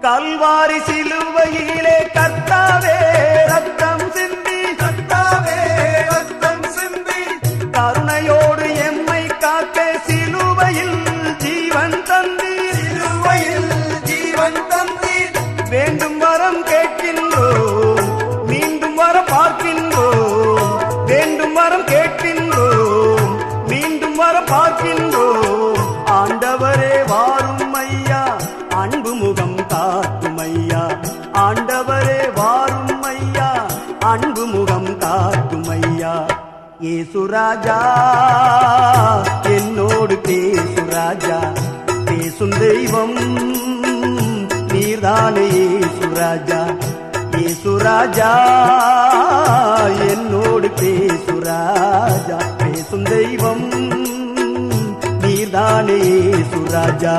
கல்வாரி சிலுவையிலே கர்த்தாவே ரத்தம் சிந்தி, கர்த்தாவே ரத்தம் சிந்தி, கருணையோடு எம்மை காக்க சிலுவையில் ஜீவன் தந்தீர், சிலுவையில் ஜீவன் தந்தீர். வேண்டும் வரம் கேட்கின்றோம், மீண்டும் வர பார்க்கின்றோம், வேண்டும் வரம் கேட்கின்றோம், மீண்டும் வர பார்க்கின்றோம். ஆண்டவரே வாரும் ஐயா, அன்பு முகம் காட்டும் ஐயா, ஆண்டவரே வாரும் ஐயா, அன்பு முகம் காட்டும் ஐயா. இயேசு ராஜா என்னோடு பேசு ராஜா, பேசும் தெய்வம் நீர்தானே இயேசு ராஜா. இயேசு ராஜா என்னோடு பேசு ராஜா, பேசும் தெய்வம் நீர்தானே இயேசு ராஜா.